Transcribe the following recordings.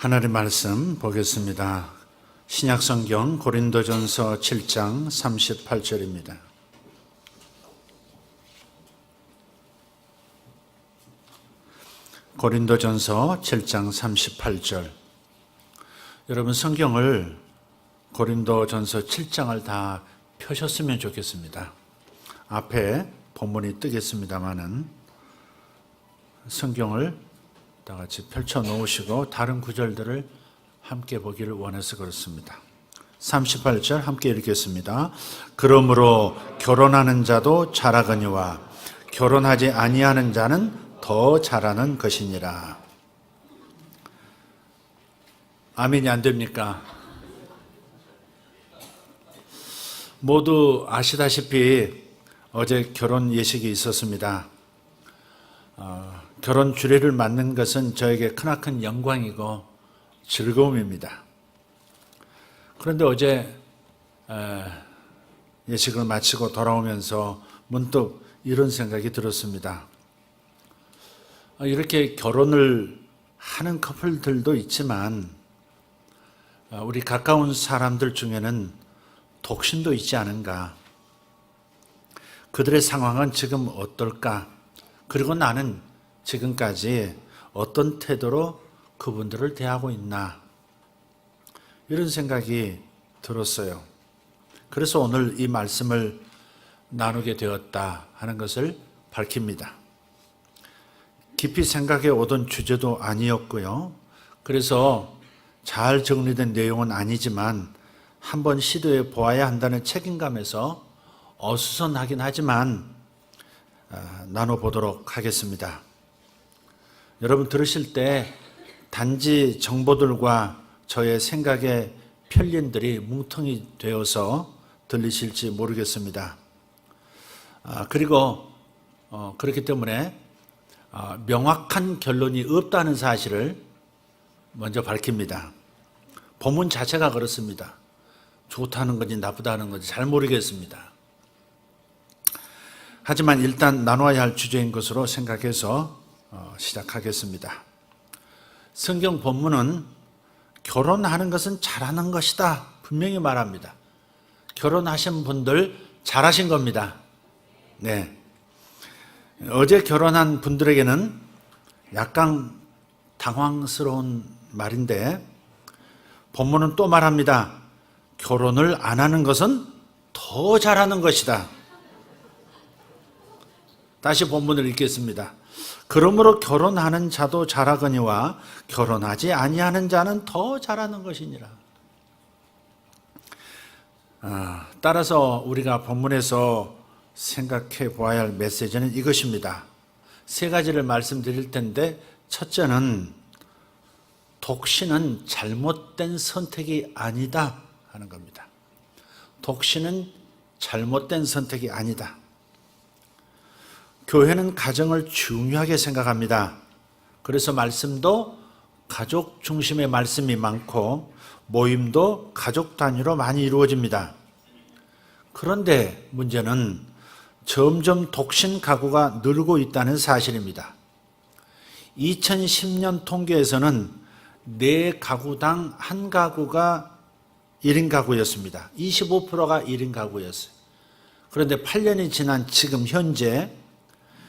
하나님의 말씀 보겠습니다. 신약성경 고린도전서 7장 38절입니다. 고린도전서 7장 38절. 여러분 성경을 고린도전서 7장을 다 펴셨으면 좋겠습니다. 앞에 본문이 뜨겠습니다마는 성경을 다 같이 펼쳐 놓으시고 다른 구절들을 함께 보기를 원해서 그렇습니다. 38절 함께 읽겠습니다. 그러므로 결혼하는 자도 잘하거니와 결혼하지 아니하는 자는 더 잘하는 것이니라. 아멘이 안 됩니까? 모두 아시다시피 어제 결혼 예식이 있었습니다. 결혼 주례를 맡는 것은 저에게 크나큰 영광이고 즐거움입니다. 그런데 어제 예식을 마치고 돌아오면서 문득 이런 생각이 들었습니다. 이렇게 결혼을 하는 커플들도 있지만 우리 가까운 사람들 중에는 독신도 있지 않은가? 그들의 상황은 지금 어떨까? 그리고 나는 지금까지 어떤 태도로 그분들을 대하고 있나? 이런 생각이 들었어요. 그래서 오늘 이 말씀을 나누게 되었다 하는 것을 밝힙니다. 깊이 생각해 오던 주제도 아니었고요. 그래서 잘 정리된 내용은 아니지만 한번 시도해 보아야 한다는 책임감에서 어수선하긴 하지만 나눠보도록 하겠습니다. 여러분 들으실 때 단지 정보들과 저의 생각의 편린들이 뭉텅이 되어서 들리실지 모르겠습니다. 그리고 그렇기 때문에 명확한 결론이 없다는 사실을 먼저 밝힙니다. 본문 자체가 그렇습니다. 좋다는 건지 나쁘다는 건지 잘 모르겠습니다. 하지만 일단 나눠야 할 주제인 것으로 생각해서 시작하겠습니다. 성경 본문은 결혼하는 것은 잘하는 것이다 분명히 말합니다. 결혼하신 분들 잘하신 겁니다. 네. 어제 결혼한 분들에게는 약간 당황스러운 말인데 본문은 또 말합니다. 결혼을 안 하는 것은 더 잘하는 것이다. 다시 본문을 읽겠습니다. 그러므로 결혼하는 자도 잘하거니와 결혼하지 아니하는 자는 더 잘하는 것이니라. 따라서 우리가 본문에서 생각해 보아야 할 메시지는 이것입니다. 세 가지를 말씀드릴 텐데 첫째는 독신은 잘못된 선택이 아니다 하는 겁니다. 독신은 잘못된 선택이 아니다. 교회는 가정을 중요하게 생각합니다. 그래서 말씀도 가족 중심의 말씀이 많고 모임도 가족 단위로 많이 이루어집니다. 그런데 문제는 점점 독신 가구가 늘고 있다는 사실입니다. 2010년 통계에서는 4가구당 1가구가 1인 가구였습니다. 25%가 1인 가구였어요. 그런데 8년이 지난 지금 현재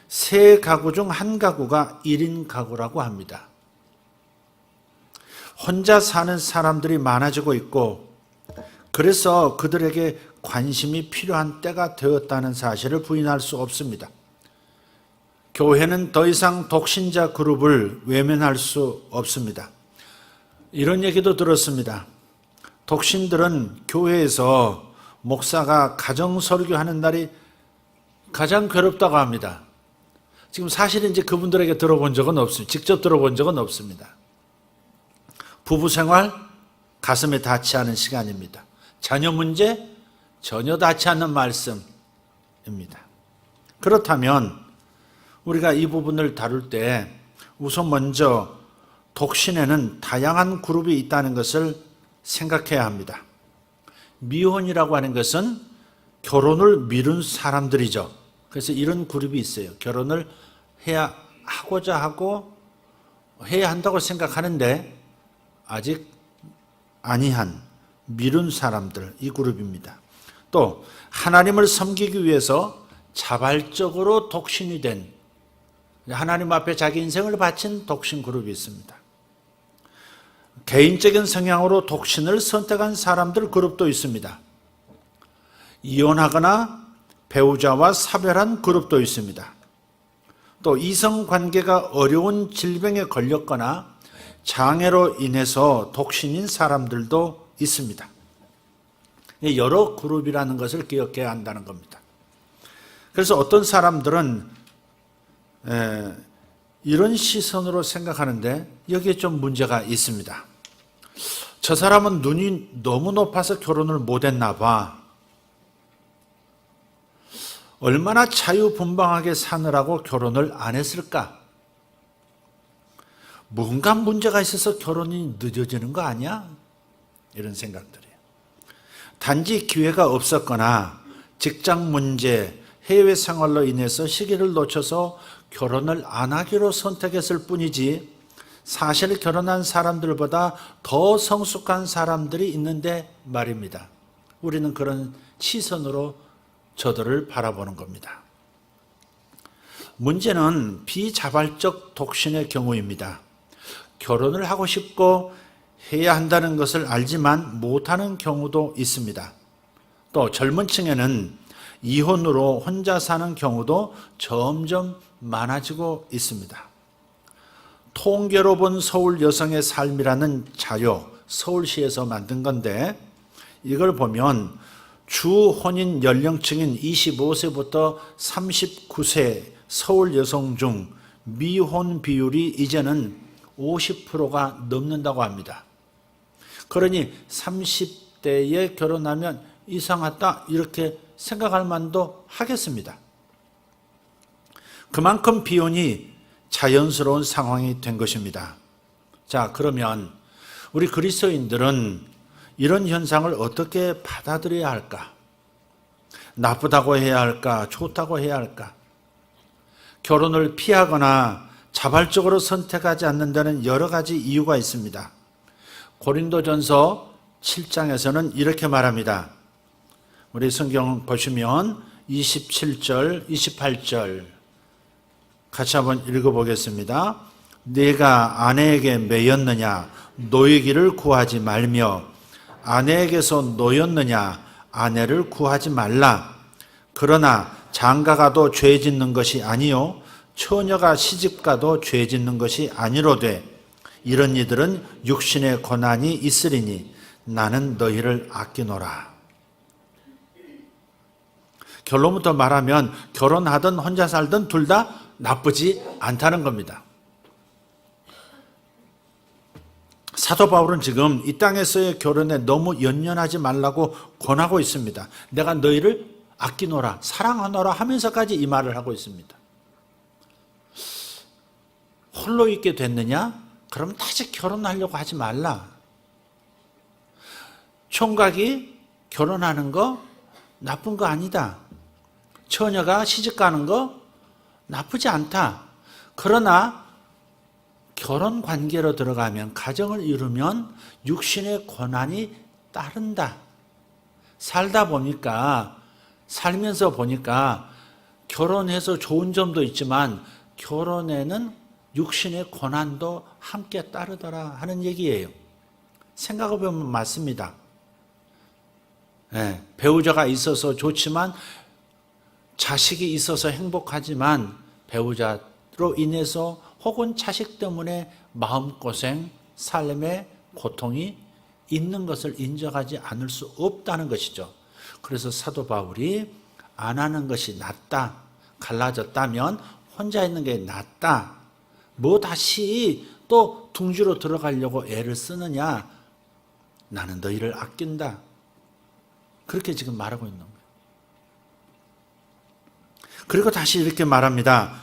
3가구 중 1가구가 1인 가구라고 합니다. 혼자 사는 사람들이 많아지고 있고 그래서 그들에게 관심이 필요한 때가 되었다는 사실을 부인할 수 없습니다. 교회는 더 이상 독신자 그룹을 외면할 수 없습니다. 이런 얘기도 들었습니다. 독신들은 교회에서 목사가 가정 설교하는 날이 가장 괴롭다고 합니다. 지금 사실은 이제 그분들에게 들어본 적은 없습니다. 직접 들어본 적은 없습니다. 부부 생활 가슴에 닿지 않은 시간입니다. 자녀 문제 전혀 닿지 않는 말씀입니다. 그렇다면 우리가 이 부분을 다룰 때 우선 먼저 독신에는 다양한 그룹이 있다는 것을 생각해야 합니다. 미혼이라고 하는 것은 결혼을 미룬 사람들이죠. 그래서 이런 그룹이 있어요. 결혼을 하고자 하고 해야 한다고 생각하는데 아직 아니한 미룬 사람들, 이 그룹입니다. 또 하나님을 섬기기 위해서 자발적으로 독신이 된, 하나님 앞에 자기 인생을 바친 독신 그룹이 있습니다. 개인적인 성향으로 독신을 선택한 사람들 그룹도 있습니다. 이혼하거나 배우자와 사별한 그룹도 있습니다. 또 이성관계가 어려운 질병에 걸렸거나 장애로 인해서 독신인 사람들도 있습니다. 여러 그룹이라는 것을 기억해야 한다는 겁니다. 그래서 어떤 사람들은 이런 시선으로 생각하는데 여기에 좀 문제가 있습니다. 저 사람은 눈이 너무 높아서 결혼을 못했나 봐. 얼마나 자유분방하게 사느라고 결혼을 안 했을까? 뭔가 문제가 있어서 결혼이 늦어지는 거 아니야? 이런 생각들이에요. 단지 기회가 없었거나 직장 문제, 해외 생활로 인해서 시기를 놓쳐서 결혼을 안 하기로 선택했을 뿐이지 사실 결혼한 사람들보다 더 성숙한 사람들이 있는데 말입니다. 우리는 그런 시선으로 저들을 바라보는 겁니다. 문제는 비자발적 독신의 경우입니다. 결혼을 하고 싶고 해야 한다는 것을 알지만 못하는 경우도 있습니다. 또 젊은 층에는 이혼으로 혼자 사는 경우도 점점 많아지고 있습니다. 통계로 본 서울 여성의 삶이라는 자료, 서울시에서 만든 건데 이걸 보면 주 혼인 연령층인 25세부터 39세 서울 여성 중 미혼 비율이 이제는 50%가 넘는다고 합니다. 그러니 30대에 결혼하면 이상하다 이렇게 생각할 만도 하겠습니다. 그만큼 비혼이 자연스러운 상황이 된 것입니다. 자, 그러면 우리 그리스도인들은 이런 현상을 어떻게 받아들여야 할까? 나쁘다고 해야 할까? 좋다고 해야 할까? 결혼을 피하거나 자발적으로 선택하지 않는다는 여러 가지 이유가 있습니다. 고린도전서 7장에서는 이렇게 말합니다. 우리 성경 보시면 27절, 28절 같이 한번 읽어보겠습니다. 네가 아내에게 매였느냐 노이기를 구하지 말며 아내에게서 노였느냐 아내를 구하지 말라. 그러나 장가가도 죄 짓는 것이 아니요 처녀가 시집가도 죄 짓는 것이 아니로되 이런 이들은 육신의 고난이 있으리니 나는 너희를 아끼노라. 결론부터 말하면 결혼하든 혼자 살든 둘 다 나쁘지 않다는 겁니다. 사도 바울은 지금 이 땅에서의 결혼에 너무 연연하지 말라고 권하고 있습니다. 내가 너희를 아끼노라, 사랑하노라 하면서까지 이 말을 하고 있습니다. 홀로 있게 됐느냐? 그럼 다시 결혼하려고 하지 말라. 총각이 결혼하는 거 나쁜 거 아니다. 처녀가 시집 가는 거 나쁘지 않다. 그러나 결혼 관계로 들어가면 가정을 이루면 육신의 고난이 따른다. 살면서 보니까 결혼해서 좋은 점도 있지만 결혼에는 육신의 고난도 함께 따르더라 하는 얘기예요. 생각해보면 맞습니다. 네, 배우자가 있어서 좋지만 자식이 있어서 행복하지만 배우자로 인해서 혹은 자식 때문에 마음고생, 삶의 고통이 있는 것을 인정하지 않을 수 없다는 것이죠. 그래서 사도 바울이 안 하는 것이 낫다. 갈라졌다면 혼자 있는 게 낫다. 뭐 다시 또 둥지로 들어가려고 애를 쓰느냐. 나는 너희를 아낀다. 그렇게 지금 말하고 있는 거예요. 그리고 다시 이렇게 말합니다.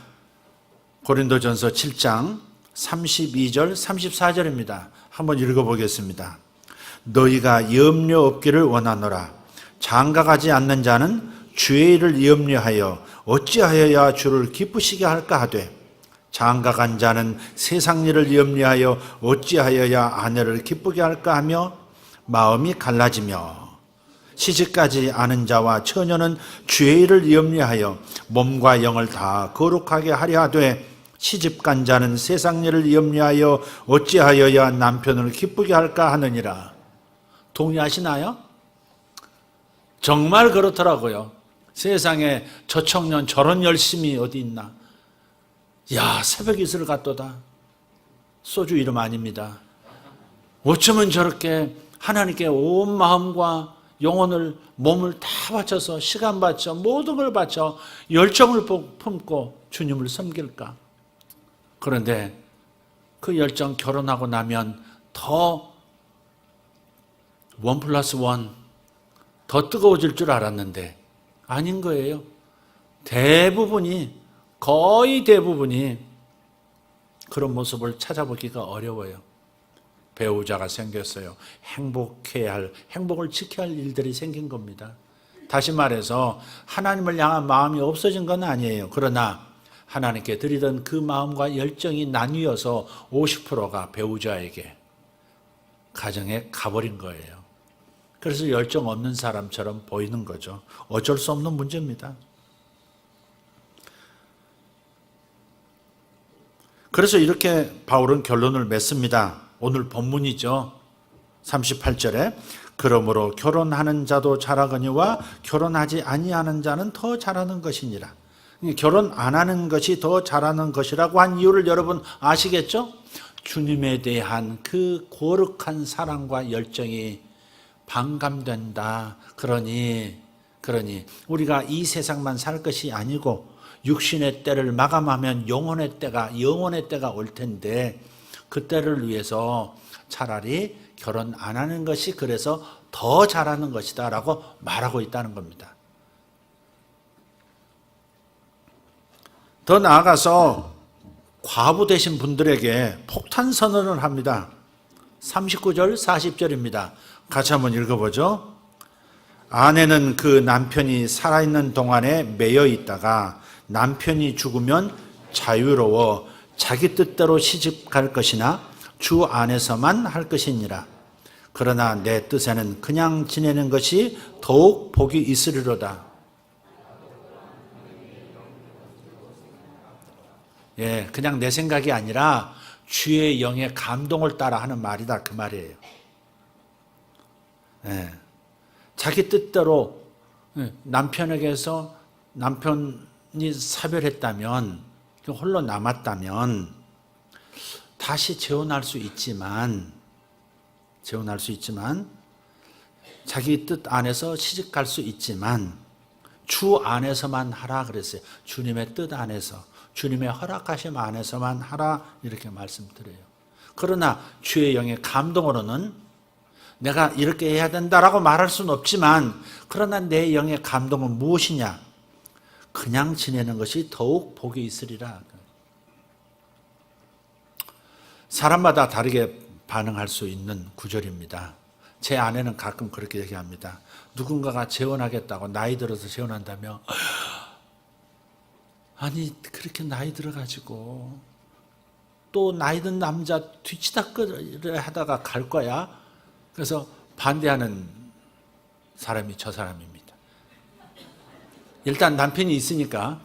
고린도전서 7장 32절 34절입니다. 한번 읽어보겠습니다. 너희가 염려 없기를 원하노라. 장가가지 않는 자는 주의 일을 염려하여 어찌하여야 주를 기쁘시게 할까 하되 장가간 자는 세상 일을 염려하여 어찌하여야 아내를 기쁘게 할까 하며 마음이 갈라지며, 시집가지 않은 자와 처녀는 주의 일을 염려하여 몸과 영을 다 거룩하게 하려 하되, 시집간 자는 세상 일을 염려하여 어찌하여야 남편을 기쁘게 할까 하느니라. 동의하시나요? 정말 그렇더라고요. 세상에 저 청년 저런 열심히 어디 있나. 야, 새벽 이슬을 갖도다. 소주 이름 아닙니다. 어쩌면 저렇게 하나님께 온 마음과 영혼을, 몸을 다 바쳐서, 시간 바쳐, 모든 걸 바쳐 열정을 품고 주님을 섬길까? 그런데 그 열정 결혼하고 나면 더 1+1 더 뜨거워질 줄 알았는데 아닌 거예요. 거의 대부분이 그런 모습을 찾아보기가 어려워요. 배우자가 생겼어요. 행복을 지켜야 할 일들이 생긴 겁니다. 다시 말해서 하나님을 향한 마음이 없어진 건 아니에요. 그러나 하나님께 드리던 그 마음과 열정이 나뉘어서 50%가 배우자에게, 가정에 가버린 거예요. 그래서 열정 없는 사람처럼 보이는 거죠. 어쩔 수 없는 문제입니다. 그래서 이렇게 바울은 결론을 맺습니다. 오늘 본문이죠. 38절에 그러므로 결혼하는 자도 잘하거니와 결혼하지 아니하는 자는 더 잘하는 것이니라. 결혼 안 하는 것이 더 잘하는 것이라고 한 이유를 여러분 아시겠죠? 주님에 대한 그 거룩한 사랑과 열정이 반감된다. 그러니 우리가 이 세상만 살 것이 아니고 육신의 때를 마감하면 영혼의 때가 올 텐데, 그 때를 위해서 차라리 결혼 안 하는 것이 그래서 더 잘하는 것이다 라고 말하고 있다는 겁니다. 더 나아가서 과부 되신 분들에게 폭탄 선언을 합니다. 39절 40절입니다. 같이 한번 읽어보죠. 아내는 그 남편이 살아있는 동안에 매여 있다가 남편이 죽으면 자유로워 자기 뜻대로 시집갈 것이나 주 안에서만 할 것이니라. 그러나 내 뜻에는 그냥 지내는 것이 더욱 복이 있으리로다. 예, 그냥 내 생각이 아니라 주의 영의 감동을 따라 하는 말이다, 그 말이에요. 예, 자기 뜻대로 남편에게서 남편이 사별했다면, 홀로 남았다면 다시 재혼할 수 있지만 자기 뜻 안에서 시집갈 수 있지만 주 안에서만 하라 그랬어요. 주님의 뜻 안에서, 주님의 허락하심 안에서만 하라, 이렇게 말씀드려요. 그러나 주의 영의 감동으로는 내가 이렇게 해야 된다라고 말할 수는 없지만, 그러나 내 영의 감동은 무엇이냐? 그냥 지내는 것이 더욱 복이 있으리라. 사람마다 다르게 반응할 수 있는 구절입니다. 제 아내는 가끔 그렇게 얘기합니다. 누군가가 재혼하겠다고 나이 들어서 재혼한다며, 아니 그렇게 나이 들어가지고 또 나이 든 남자 뒤치다꺼리 하다가 갈 거야? 그래서 반대하는 사람이 저 사람입니다. 일단 남편이 있으니까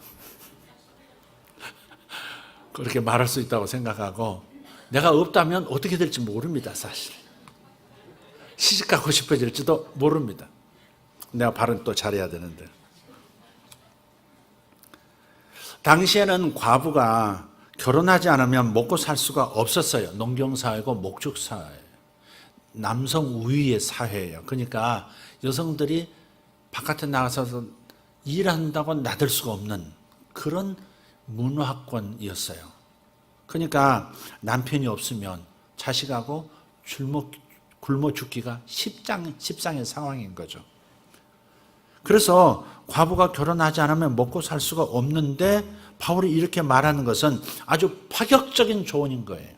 그렇게 말할 수 있다고 생각하고, 내가 없다면 어떻게 될지 모릅니다. 사실 시집가고 싶어질지도 모릅니다. 내가 발은 또 잘해야 되는데. 당시에는 과부가 결혼하지 않으면 먹고 살 수가 없었어요. 농경사회고 목축사회, 남성 우위의 사회예요. 그러니까 여성들이 바깥에 나가서 일한다고 나들 수가 없는 그런 문화권이었어요. 그러니까 남편이 없으면 자식하고 굶어 죽기가 십상의 상황인 거죠. 그래서 과부가 결혼하지 않으면 먹고 살 수가 없는데, 바울이 이렇게 말하는 것은 아주 파격적인 조언인 거예요.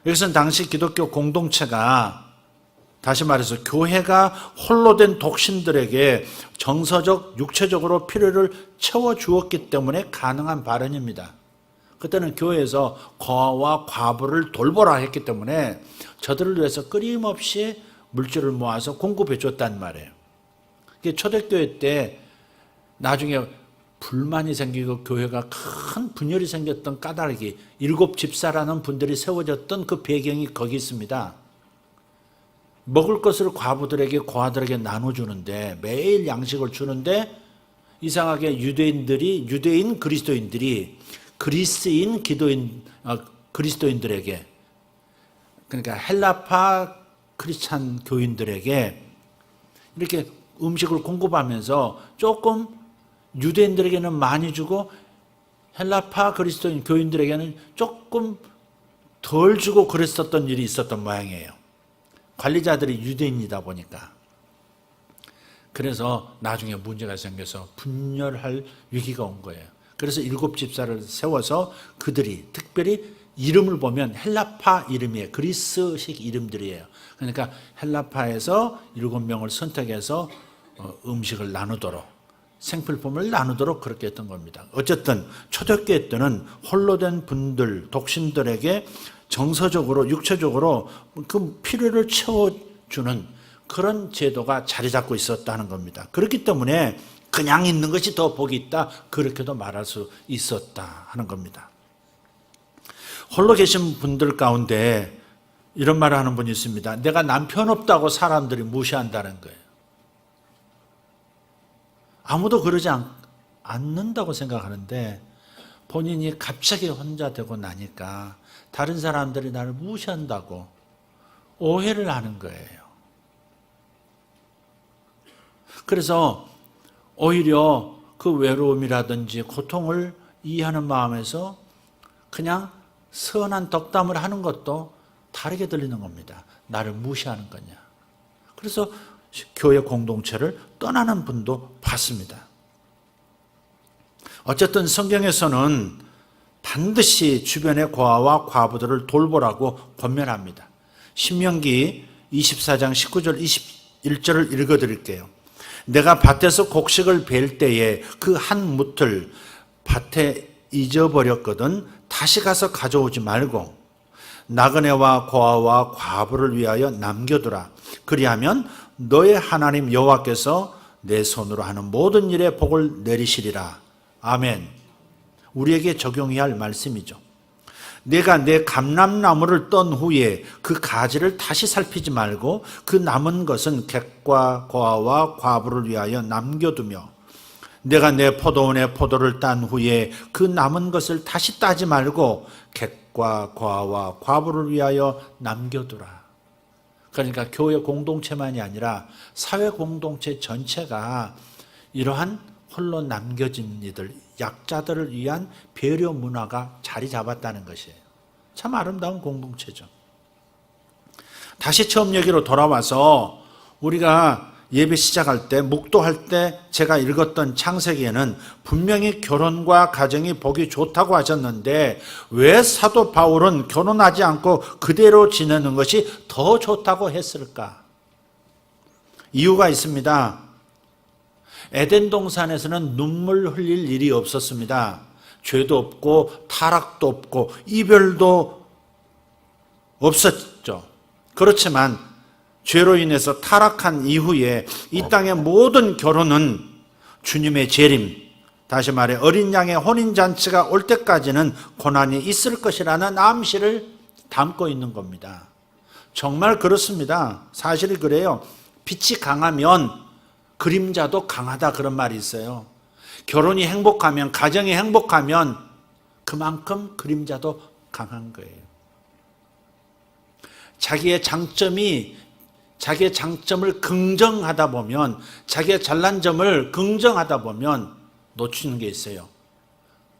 여기서는 당시 기독교 공동체가, 다시 말해서 교회가 홀로 된 독신들에게 정서적, 육체적으로 필요를 채워주었기 때문에 가능한 발언입니다. 그때는 교회에서 고아와 과부를 돌보라 했기 때문에 저들을 위해서 끊임없이 물질을 모아서 공급해 줬단 말이에요. 초대교회 때 나중에 불만이 생기고 교회가 큰 분열이 생겼던 까닭이 일곱 집사라는 분들이 세워졌던 그 배경이 거기 있습니다. 먹을 것을 과부들에게 고아들에게 나눠주는데 매일 양식을 주는데 이상하게 유대인 그리스도인들이 그리스도인들에게 그러니까 헬라파 크리스찬 교인들에게 이렇게 음식을 공급하면서 조금 유대인들에게는 많이 주고 헬라파 그리스도인 교인들에게는 조금 덜 주고 그랬었던 일이 있었던 모양이에요. 관리자들이 유대인이다 보니까. 그래서 나중에 문제가 생겨서 분열할 위기가 온 거예요. 그래서 일곱 집사를 세워서 그들이 특별히 이름을 보면 헬라파 이름이에요. 그리스식 이름들이에요. 그러니까 헬라파에서 7명을 선택해서 음식을 나누도록, 생필품을 나누도록 그렇게 했던 겁니다. 어쨌든 초대교회 때는 홀로 된 분들, 독신들에게 정서적으로, 육체적으로 그 필요를 채워주는 그런 제도가 자리 잡고 있었다는 겁니다. 그렇기 때문에 그냥 있는 것이 더 복이 있다, 그렇게도 말할 수 있었다 하는 겁니다. 홀로 계신 분들 가운데 이런 말을 하는 분이 있습니다. 내가 남편 없다고 사람들이 무시한다는 거예요. 아무도 그러지 않는다고 생각하는데 본인이 갑자기 혼자 되고 나니까 다른 사람들이 나를 무시한다고 오해를 하는 거예요. 그래서 오히려 그 외로움이라든지 고통을 이해하는 마음에서 그냥 선한 덕담을 하는 것도 다르게 들리는 겁니다. 나를 무시하는 거냐. 그래서 교회 공동체를 떠나는 분도 봤습니다. 어쨌든 성경에서는 반드시 주변의 고아와 과부들을 돌보라고 권면합니다. 신명기 24장 19절 21절을 읽어드릴게요. 내가 밭에서 곡식을 벨 때에 그 한 뭇을 밭에 잊어버렸거든 다시 가서 가져오지 말고 나그네와 고아와 과부를 위하여 남겨두라. 그리하면 너의 하나님 여호와께서 내 손으로 하는 모든 일에 복을 내리시리라. 아멘. 우리에게 적용해야 할 말씀이죠. 내가 내 감람나무를 떤 후에 그 가지를 다시 살피지 말고 그 남은 것은 객과 고아와 과부를 위하여 남겨두며 내가 내 포도원의 포도를 딴 후에 그 남은 것을 다시 따지 말고 객과 고아와 과부를 위하여 남겨두라. 그러니까 교회 공동체만이 아니라 사회 공동체 전체가 이러한 홀로 남겨진 이들, 약자들을 위한 배려 문화가 자리 잡았다는 것이에요. 참 아름다운 공동체죠. 다시 처음 얘기로 돌아와서 우리가 예배 시작할 때, 묵도할 때 제가 읽었던 창세기에는 분명히 결혼과 가정이 복이 좋다고 하셨는데 왜 사도 바울은 결혼하지 않고 그대로 지내는 것이 더 좋다고 했을까? 이유가 있습니다. 에덴 동산에서는 눈물 흘릴 일이 없었습니다. 죄도 없고 타락도 없고 이별도 없었죠. 그렇지만 죄로 인해서 타락한 이후에 이 땅의 모든 결혼은 주님의 재림, 다시 말해 어린 양의 혼인잔치가 올 때까지는 고난이 있을 것이라는 암시를 담고 있는 겁니다. 정말 그렇습니다. 사실이 그래요. 빛이 강하면 그림자도 강하다, 그런 말이 있어요. 결혼이 행복하면, 가정이 행복하면 그만큼 그림자도 강한 거예요. 자기의 장점을 긍정하다 보면, 자기의 잘난 점을 긍정하다 보면 놓치는 게 있어요.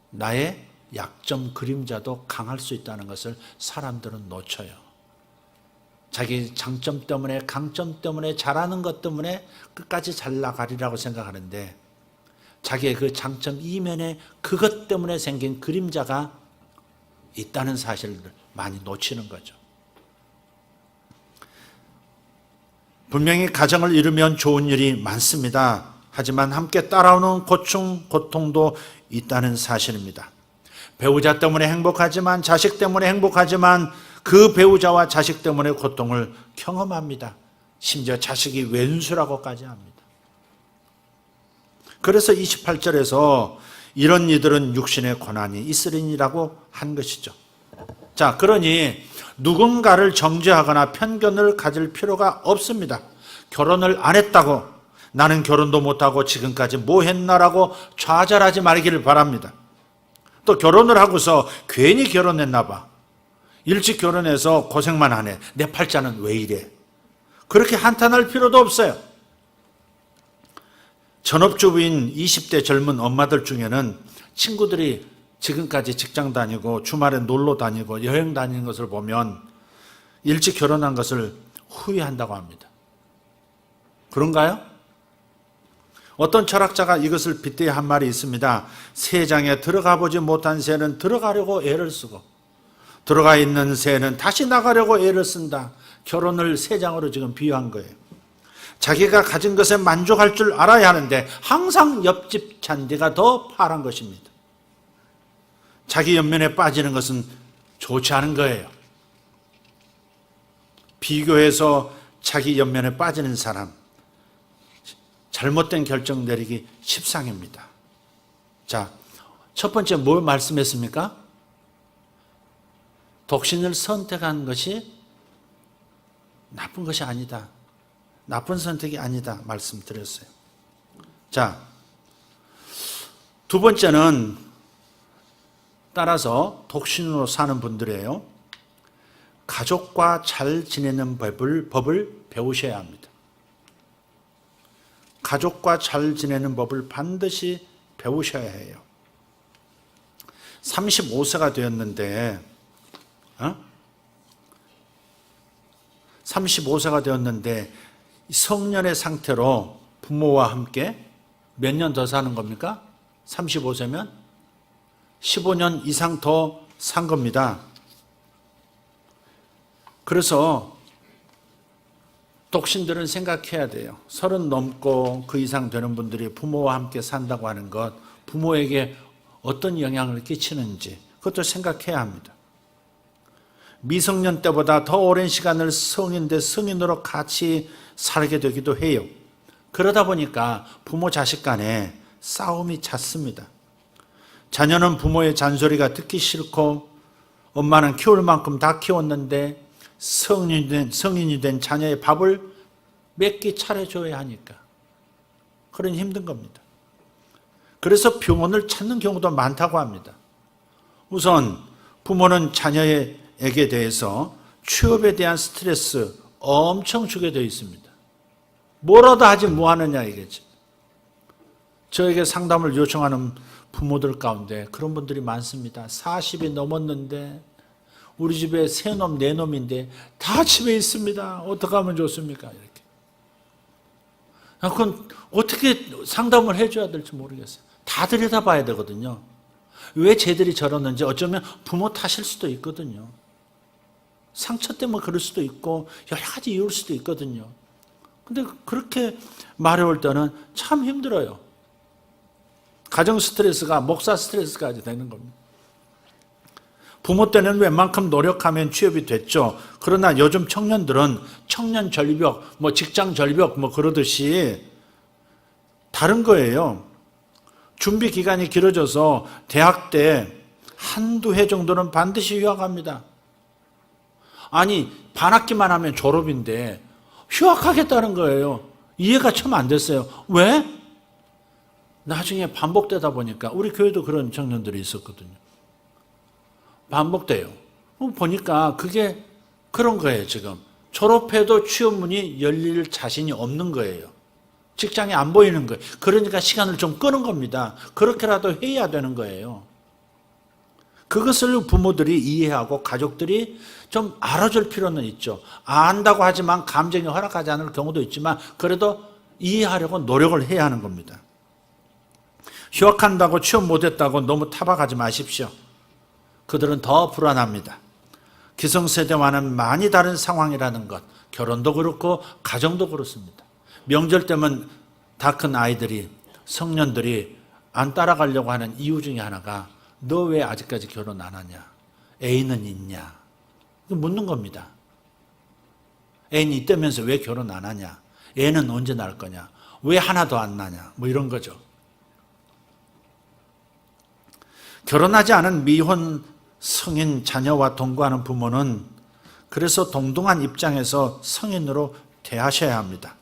나의 약점, 그림자도 강할 수 있다는 것을 사람들은 놓쳐요. 자기 장점 때문에, 강점 때문에, 잘하는 것 때문에 끝까지 잘 나가리라고 생각하는데 자기의 그 장점 이면에 그것 때문에 생긴 그림자가 있다는 사실을 많이 놓치는 거죠. 분명히 가정을 이루면 좋은 일이 많습니다. 하지만 함께 따라오는 고충, 고통도 있다는 사실입니다. 배우자 때문에 행복하지만, 자식 때문에 행복하지만 그 배우자와 자식 때문에 고통을 경험합니다. 심지어 자식이 왼수라고까지 합니다. 그래서 28절에서 이런 이들은 육신의 고난이 있으리니라고 한 것이죠. 자, 그러니 누군가를 정죄하거나 편견을 가질 필요가 없습니다. 결혼을 안 했다고, 나는 결혼도 못하고 지금까지 뭐 했나라고 좌절하지 말기를 바랍니다. 또 결혼을 하고서 괜히 결혼했나 봐, 일찍 결혼해서 고생만 하네, 내 팔자는 왜 이래, 그렇게 한탄할 필요도 없어요. 전업주부인 20대 젊은 엄마들 중에는 친구들이 지금까지 직장 다니고 주말에 놀러 다니고 여행 다니는 것을 보면 일찍 결혼한 것을 후회한다고 합니다. 그런가요? 어떤 철학자가 이것을 빗대어 한 말이 있습니다. 세장에 들어가 보지 못한 새는 들어가려고 애를 쓰고, 들어가 있는 새는 다시 나가려고 애를 쓴다. 결혼을 세장으로 지금 비유한 거예요. 자기가 가진 것에 만족할 줄 알아야 하는데 항상 옆집 잔디가 더 파란 것입니다. 자기 연면에 빠지는 것은 좋지 않은 거예요. 비교해서 자기 연면에 빠지는 사람, 잘못된 결정 내리기 십상입니다. 자, 첫 번째 뭘 말씀했습니까? 독신을 선택한 것이 나쁜 것이 아니다, 나쁜 선택이 아니다 말씀드렸어요. 자, 두 번째는 따라서 독신으로 사는 분들이에요. 가족과 잘 지내는 법을 배우셔야 합니다. 가족과 잘 지내는 법을 반드시 배우셔야 해요. 35세가 되었는데 35세가 되었는데 성년의 상태로 부모와 함께 몇 년 더 사는 겁니까? 35세면 15년 이상 더 산 겁니다. 그래서 독신들은 생각해야 돼요. 30 넘고 그 이상 되는 분들이 부모와 함께 산다고 하는 것, 부모에게 어떤 영향을 끼치는지 그것도 생각해야 합니다. 미성년 때보다 더 오랜 시간을 성인으로 같이 살게 되기도 해요. 그러다 보니까 부모 자식 간에 싸움이 잦습니다. 자녀는 부모의 잔소리가 듣기 싫고, 엄마는 키울 만큼 다 키웠는데 성인이 된 자녀의 밥을 몇 끼 차려줘야 하니까 그런 힘든 겁니다. 그래서 병원을 찾는 경우도 많다고 합니다. 우선 부모는 자녀에게 대해서 취업에 대한 스트레스 엄청 주게 되어 있습니다. 뭐라도 하지 뭐 하느냐 이겠지. 저에게 상담을 요청하는 부모들 가운데 그런 분들이 많습니다. 40이 넘었는데 우리 집에 세 놈, 네 놈인데 다 집에 있습니다. 어떻게 하면 좋습니까? 이렇게. 그건 어떻게 상담을 해줘야 될지 모르겠어요. 다 들여다봐야 되거든요. 왜 쟤들이 저러는지 어쩌면 부모 탓일 수도 있거든요. 상처 때문에 그럴 수도 있고 여러 가지 이유일 수도 있거든요. 근데 그렇게 말해올 때는 참 힘들어요. 가정 스트레스가 목사 스트레스까지 되는 겁니다. 부모 때는 웬만큼 노력하면 취업이 됐죠. 그러나 요즘 청년들은 청년 절벽, 직장 절벽 그러듯이 다른 거예요. 준비 기간이 길어져서 대학 때 한두 해 정도는 반드시 휴학합니다. 아니, 반학기만 하면 졸업인데 휴학하겠다는 거예요. 이해가 참 안 됐어요. 왜? 나중에 반복되다 보니까 우리 교회도 그런 청년들이 있었거든요. 반복돼요. 보니까 그게 그런 거예요. 지금 졸업해도 취업문이 열릴 자신이 없는 거예요. 직장이 안 보이는 거예요. 그러니까 시간을 좀 끄는 겁니다. 그렇게라도 해야 되는 거예요. 그것을 부모들이 이해하고 가족들이 좀 알아줄 필요는 있죠. 안다고 하지만 감정이 허락하지 않을 경우도 있지만 그래도 이해하려고 노력을 해야 하는 겁니다. 휴학한다고 취업 못했다고 너무 타박하지 마십시오. 그들은 더 불안합니다. 기성세대와는 많이 다른 상황이라는 것, 결혼도 그렇고 가정도 그렇습니다. 명절 때면 다 큰 아이들이, 성년들이 안 따라가려고 하는 이유 중에 하나가 너 왜 아직까지 결혼 안 하냐? 애인은 있냐? 묻는 겁니다. 애인이 있다면서 왜 결혼 안 하냐? 애는 언제 낳을 거냐? 왜 하나도 안 나냐? 뭐 이런 거죠. 결혼하지 않은 미혼 성인 자녀와 동거하는 부모는 그래서 동등한 입장에서 성인으로 대하셔야 합니다.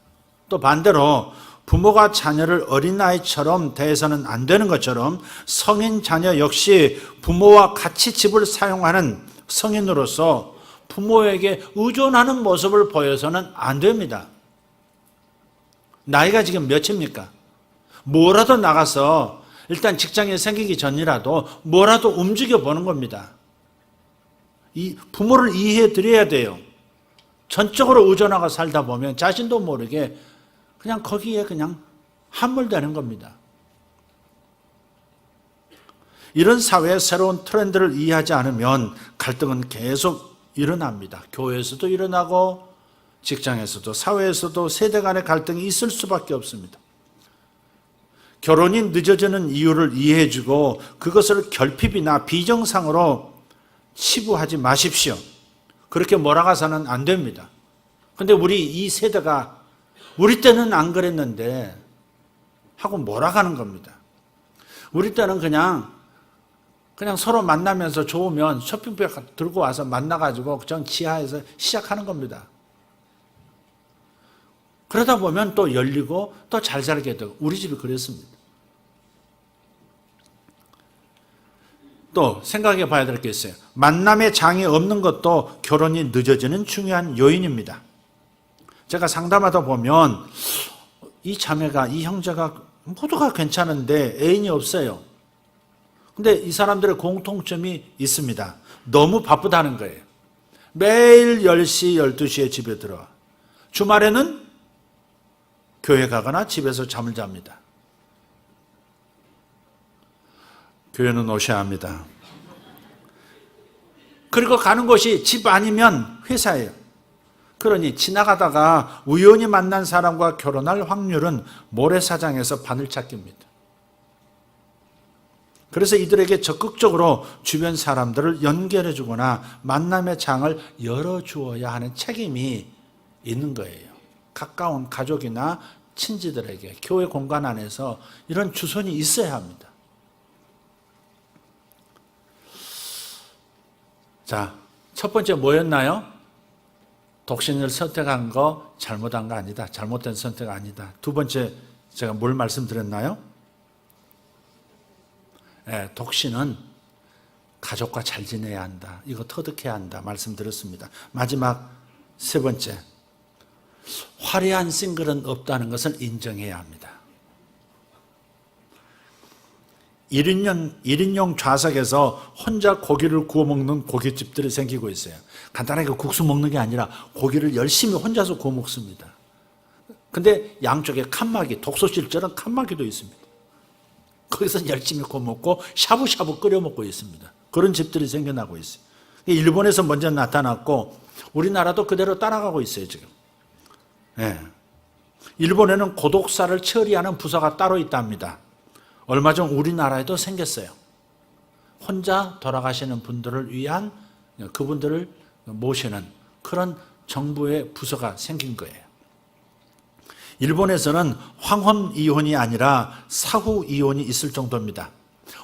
또 반대로 부모가 자녀를 어린아이처럼 대해서는 안 되는 것처럼 성인 자녀 역시 부모와 같이 집을 사용하는 성인으로서 부모에게 의존하는 모습을 보여서는 안 됩니다. 나이가 지금 몇입니까? 뭐라도 나가서 일단 직장이 생기기 전이라도 뭐라도 움직여 보는 겁니다. 이 부모를 이해해 드려야 돼요. 전적으로 의존하고 살다 보면 자신도 모르게 그냥 거기에 그냥 함몰되는 겁니다. 이런 사회의 새로운 트렌드를 이해하지 않으면 갈등은 계속 일어납니다. 교회에서도 일어나고 직장에서도 사회에서도 세대 간의 갈등이 있을 수밖에 없습니다. 결혼이 늦어지는 이유를 이해해주고 그것을 결핍이나 비정상으로 치부하지 마십시오. 그렇게 몰아가서는 안 됩니다. 그런데 우리 이 세대가 우리 때는 안 그랬는데 하고 몰아가는 겁니다. 우리 때는 그냥 서로 만나면서 좋으면 쇼핑백 들고 와서 만나가지고 전 지하에서 시작하는 겁니다. 그러다 보면 또 열리고 또 잘 살게 되고 우리 집이 그랬습니다. 또 생각해 봐야 될 게 있어요. 만남의 장이 없는 것도 결혼이 늦어지는 중요한 요인입니다. 제가 상담하다 보면 이 자매가, 이 형제가 모두가 괜찮은데 애인이 없어요. 근데 이 사람들의 공통점이 있습니다. 너무 바쁘다는 거예요. 매일 10시, 12시에 집에 들어와. 주말에는 교회 가거나 집에서 잠을 잡니다. 교회는 오셔야 합니다. 그리고 가는 곳이 집 아니면 회사예요. 그러니 지나가다가 우연히 만난 사람과 결혼할 확률은 모래사장에서 바늘찾기입니다. 그래서 이들에게 적극적으로 주변 사람들을 연결해 주거나 만남의 장을 열어주어야 하는 책임이 있는 거예요. 가까운 가족이나 친지들에게 교회 공간 안에서 이런 주선이 있어야 합니다. 자, 첫 번째 뭐였나요? 독신을 선택한 거 잘못한 거 아니다. 잘못된 선택 아니다. 두 번째 제가 뭘 말씀드렸나요? 독신은 가족과 잘 지내야 한다. 이거 터득해야 한다. 말씀드렸습니다. 마지막 세 번째, 화려한 싱글은 없다는 것을 인정해야 합니다. 1인용 좌석에서 혼자 고기를 구워 먹는 고깃집들이 생기고 있어요. 간단하게 국수 먹는 게 아니라 고기를 열심히 혼자서 구워 먹습니다. 근데 양쪽에 칸막이, 독소실처럼 칸막이도 있습니다. 거기서 열심히 구워 먹고 샤브샤브 끓여 먹고 있습니다. 그런 집들이 생겨나고 있어요. 일본에서 먼저 나타났고 우리나라도 그대로 따라가고 있어요, 지금. 네. 일본에는 고독사를 처리하는 부서가 따로 있답니다. 얼마 전 우리나라에도 생겼어요. 혼자 돌아가시는 분들을 위한, 그분들을 모시는 그런 정부의 부서가 생긴 거예요. 일본에서는 황혼 이혼이 아니라 사후 이혼이 있을 정도입니다.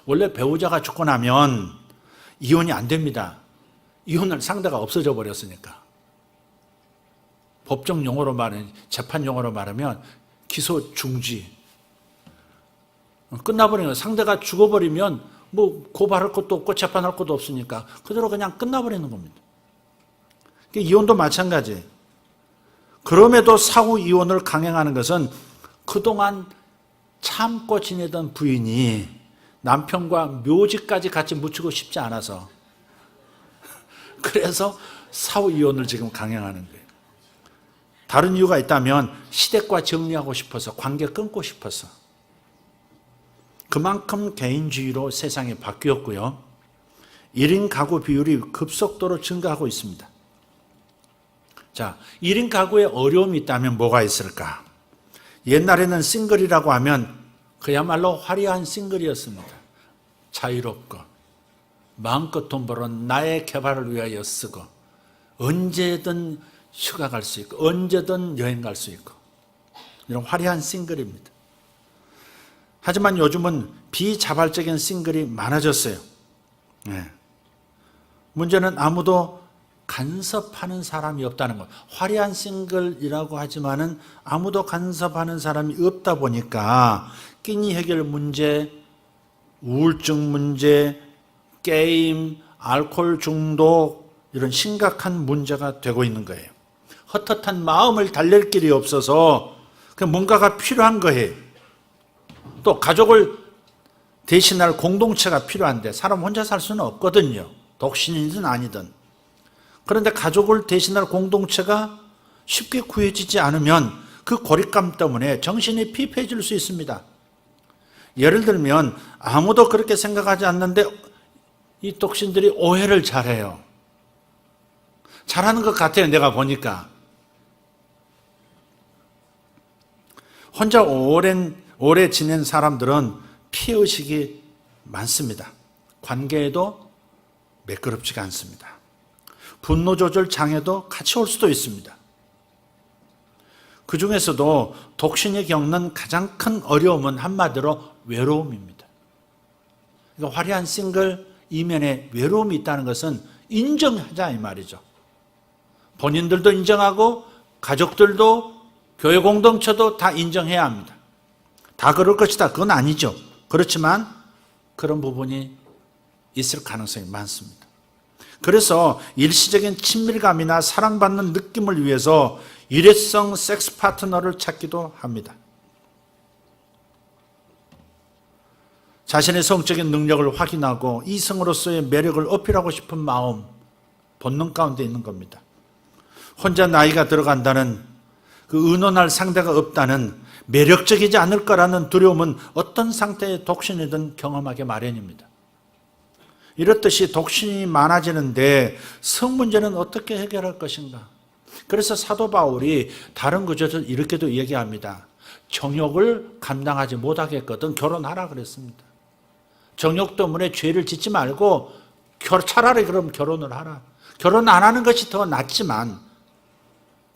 원래 배우자가 죽고 나면 이혼이 안 됩니다. 이혼할 상대가 없어져 버렸으니까. 법정 용어로 말하면, 재판 용어로 말하면 기소 중지. 끝나버리는 거예요. 상대가 죽어버리면 뭐 고발할 것도 없고 재판할 것도 없으니까 그대로 그냥 끝나버리는 겁니다. 이혼도 마찬가지예요. 그럼에도 사후 이혼을 강행하는 것은 그동안 참고 지내던 부인이 남편과 묘지까지 같이 묻히고 싶지 않아서 그래서 사후 이혼을 지금 강행하는 거예요. 다른 이유가 있다면 시댁과 정리하고 싶어서, 관계 끊고 싶어서. 그만큼 개인주의로 세상이 바뀌었고요. 1인 가구 비율이 급속도로 증가하고 있습니다. 자, 1인 가구에 어려움이 있다면 뭐가 있을까? 옛날에는 싱글이라고 하면 그야말로 화려한 싱글이었습니다. 자유롭고 마음껏 돈 벌어 나의 개발을 위하여 쓰고 언제든 휴가 갈 수 있고 언제든 여행 갈 수 있고 이런 화려한 싱글입니다. 하지만 요즘은 비자발적인 싱글이 많아졌어요. 네. 문제는 아무도 간섭하는 사람이 없다는 것. 화려한 싱글이라고 하지만은 아무도 간섭하는 사람이 없다 보니까 끼니 해결 문제, 우울증 문제, 게임, 알코올 중독 이런 심각한 문제가 되고 있는 거예요. 헛헛한 마음을 달랠 길이 없어서 뭔가가 필요한 거예요. 또 가족을 대신할 공동체가 필요한데 사람 혼자 살 수는 없거든요. 독신이든 아니든. 그런데 가족을 대신할 공동체가 쉽게 구해지지 않으면 그 고립감 때문에 정신이 피폐해질 수 있습니다. 예를 들면 아무도 그렇게 생각하지 않는데 이 독신들이 오해를 잘해요. 잘하는 것 같아요. 내가 보니까. 혼자 오래 지낸 사람들은 피해의식이 많습니다. 관계에도 매끄럽지가 않습니다. 분노 조절 장애도 같이 올 수도 있습니다. 그 중에서도 독신이 겪는 가장 큰 어려움은 한마디로 외로움입니다. 그러니까 화려한 싱글 이면에 외로움이 있다는 것은 인정하자 이 말이죠. 본인들도 인정하고 가족들도 교회 공동체도 다 인정해야 합니다. 다 그럴 것이다. 그건 아니죠. 그렇지만 그런 부분이 있을 가능성이 많습니다. 그래서 일시적인 친밀감이나 사랑받는 느낌을 위해서 일회성 섹스 파트너를 찾기도 합니다. 자신의 성적인 능력을 확인하고 이성으로서의 매력을 어필하고 싶은 마음, 본능 가운데 있는 겁니다. 혼자 나이가 들어간다는 그 의논할 상대가 없다는 매력적이지 않을 거라는 두려움은 어떤 상태의 독신이든 경험하게 마련입니다. 이렇듯이 독신이 많아지는데 성 문제는 어떻게 해결할 것인가? 그래서 사도 바울이 다른 구절에서 이렇게도 얘기합니다. 정욕을 감당하지 못하겠거든 결혼하라 그랬습니다. 정욕 때문에 죄를 짓지 말고 차라리 그럼 결혼을 하라. 결혼 안 하는 것이 더 낫지만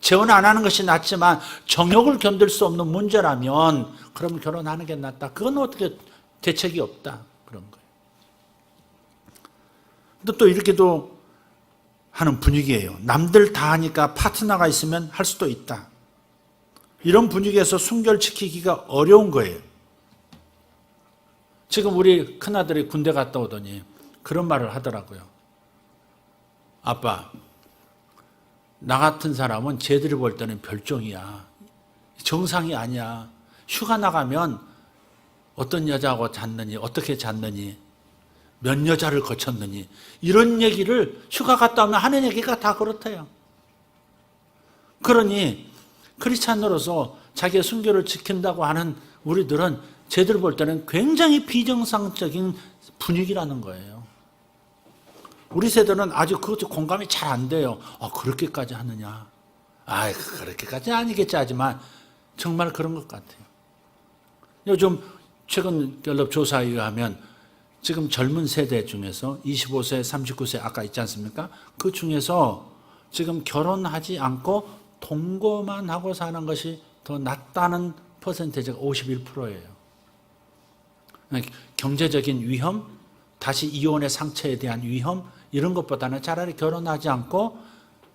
재혼 안 하는 것이 낫지만 정욕을 견딜 수 없는 문제라면 그럼 결혼하는 게 낫다. 그건 어떻게 대책이 없다. 그런 거예요. 근데 또 이렇게도 하는 분위기예요. 남들 다 하니까 파트너가 있으면 할 수도 있다. 이런 분위기에서 순결지키기가 어려운 거예요. 지금 우리 큰아들이 군대 갔다 오더니 그런 말을 하더라고요. 아빠, 나 같은 사람은 쟤들이 볼 때는 별종이야. 정상이 아니야. 휴가 나가면 어떤 여자하고 잤느니, 어떻게 잤느니, 몇 여자를 거쳤느니 이런 얘기를 휴가 갔다 오면 하는 얘기가 다 그렇대요. 그러니 크리스찬으로서 자기의 순결을 지킨다고 하는 우리들은 쟤들 볼 때는 굉장히 비정상적인 분위기라는 거예요. 우리 세대는 아직 그것도 공감이 잘 안 돼요. 그렇게까지 하느냐. 그렇게까지는 아니겠지 하지만 정말 그런 것 같아요. 요즘 최근 갤럽 조사에 의하면 지금 젊은 세대 중에서 25세, 39세 아까 있지 않습니까? 그 중에서 지금 결혼하지 않고 동거만 하고 사는 것이 더 낫다는 퍼센테이지가 51%예요. 경제적인 위험, 다시 이혼의 상처에 대한 위험 이런 것보다는 차라리 결혼하지 않고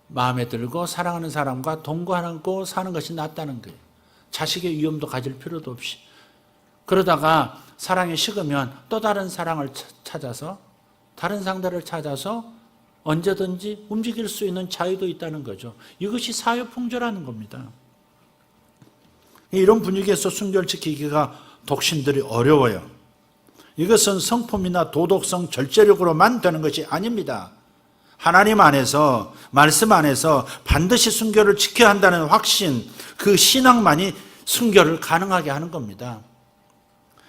마음에 들고 사랑하는 사람과 동거하고 사는 것이 낫다는 거예요. 자식의 위험도 가질 필요도 없이. 그러다가 사랑이 식으면 또 다른 사랑을 찾아서 다른 상대를 찾아서 언제든지 움직일 수 있는 자유도 있다는 거죠. 이것이 사회풍조라는 겁니다. 이런 분위기에서 순결지키기가 독신들이 어려워요. 이것은 성품이나 도덕성, 절제력으로만 되는 것이 아닙니다. 하나님 안에서, 말씀 안에서 반드시 순결을 지켜야 한다는 확신, 그 신앙만이 순결을 가능하게 하는 겁니다.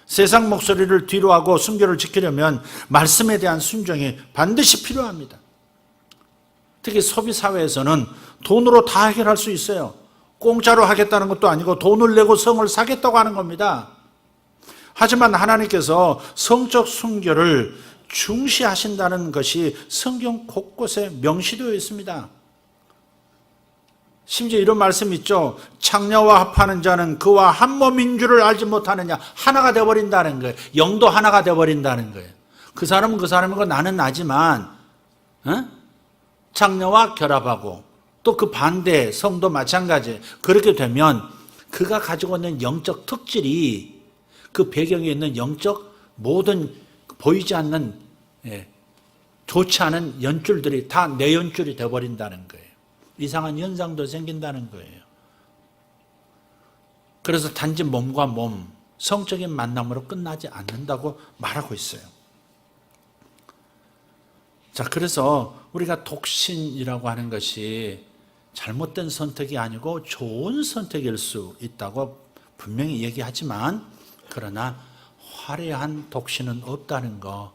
세상 목소리를 뒤로하고 순결을 지키려면 말씀에 대한 순종이 반드시 필요합니다. 특히 소비사회에서는 돈으로 다 해결할 수 있어요. 공짜로 하겠다는 것도 아니고 돈을 내고 성을 사겠다고 하는 겁니다. 하지만 하나님께서 성적 순결을 중시하신다는 것이 성경 곳곳에 명시되어 있습니다. 심지어 이런 말씀이 있죠. 창녀와 합하는 자는 그와 한 몸인 줄을 알지 못하느냐. 하나가 되어버린다는 거예요. 영도 하나가 되어버린다는 거예요. 그 사람은 그 사람이고 나는 나지만 창녀와 결합하고 또 그 반대 성도 마찬가지. 그렇게 되면 그가 가지고 있는 영적 특질이 그 배경에 있는 영적 모든 보이지 않는 좋지 않은 연줄들이 다 내 연줄이 되어버린다는 거예요. 이상한 현상도 생긴다는 거예요. 그래서 단지 몸과 몸, 성적인 만남으로 끝나지 않는다고 말하고 있어요. 자, 그래서 우리가 독신이라고 하는 것이 잘못된 선택이 아니고 좋은 선택일 수 있다고 분명히 얘기하지만, 그러나 화려한 독신은 없다는 거,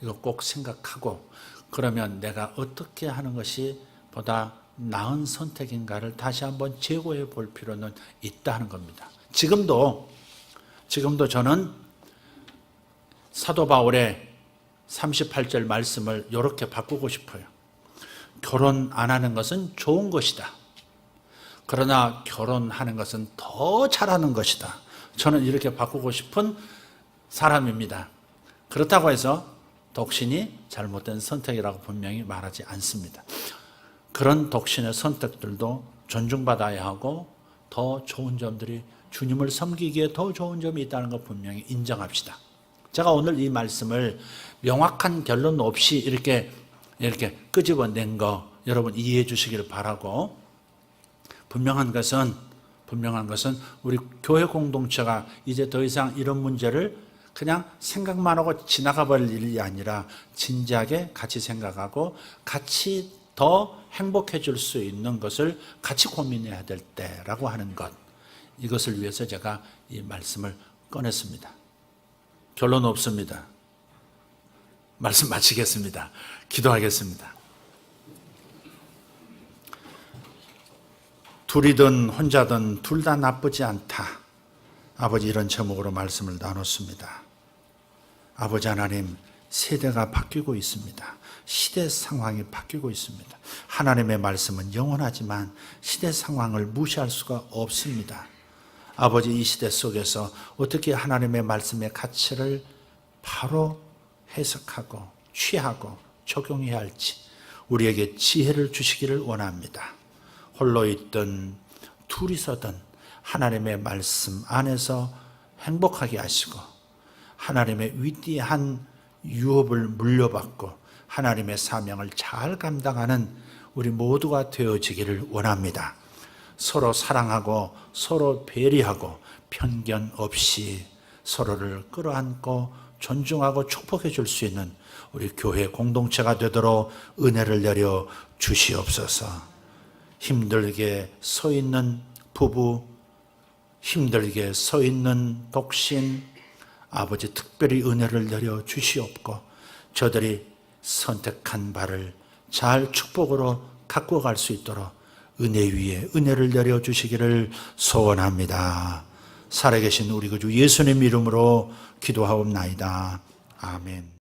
이거 꼭 생각하고, 그러면 내가 어떻게 하는 것이 보다 나은 선택인가를 다시 한번 재고해 볼 필요는 있다는 겁니다. 지금도 저는 사도 바울의 38절 말씀을 이렇게 바꾸고 싶어요. 결혼 안 하는 것은 좋은 것이다. 그러나 결혼하는 것은 더 잘하는 것이다. 저는 이렇게 바꾸고 싶은 사람입니다. 그렇다고 해서 독신이 잘못된 선택이라고 분명히 말하지 않습니다. 그런 독신의 선택들도 존중받아야 하고 더 좋은 점들이 주님을 섬기기에 더 좋은 점이 있다는 걸 분명히 인정합시다. 제가 오늘 이 말씀을 명확한 결론 없이 이렇게 끄집어낸 거 여러분 이해해 주시기를 바라고, 분명한 것은 우리 교회 공동체가 이제 더 이상 이런 문제를 그냥 생각만 하고 지나가 버릴 일이 아니라 진지하게 같이 생각하고 같이 더 행복해질 수 있는 것을 같이 고민해야 될 때라고 하는 것, 이것을 위해서 제가 이 말씀을 꺼냈습니다. 결론 없습니다. 말씀 마치겠습니다. 기도하겠습니다. 둘이든 혼자든 둘 다 나쁘지 않다. 아버지, 이런 제목으로 말씀을 나눴습니다. 아버지 하나님, 세대가 바뀌고 있습니다. 시대 상황이 바뀌고 있습니다. 하나님의 말씀은 영원하지만 시대 상황을 무시할 수가 없습니다. 아버지, 이 시대 속에서 어떻게 하나님의 말씀의 가치를 바로 해석하고 취하고 적용해야 할지 우리에게 지혜를 주시기를 원합니다. 홀로 있든 둘이서든 하나님의 말씀 안에서 행복하게 하시고 하나님의 위대한 유업을 물려받고 하나님의 사명을 잘 감당하는 우리 모두가 되어지기를 원합니다. 서로 사랑하고 서로 배려하고 편견 없이 서로를 끌어안고 존중하고 축복해 줄 수 있는 우리 교회 공동체가 되도록 은혜를 내려 주시옵소서. 힘들게 서 있는 부부, 힘들게 서 있는 독신, 아버지 특별히 은혜를 내려 주시옵고 저들이 선택한 바를 잘 축복으로 갖고 갈 수 있도록 은혜 위에 은혜를 내려 주시기를 소원합니다. 살아계신 우리 구주 예수님 이름으로 기도하옵나이다. 아멘.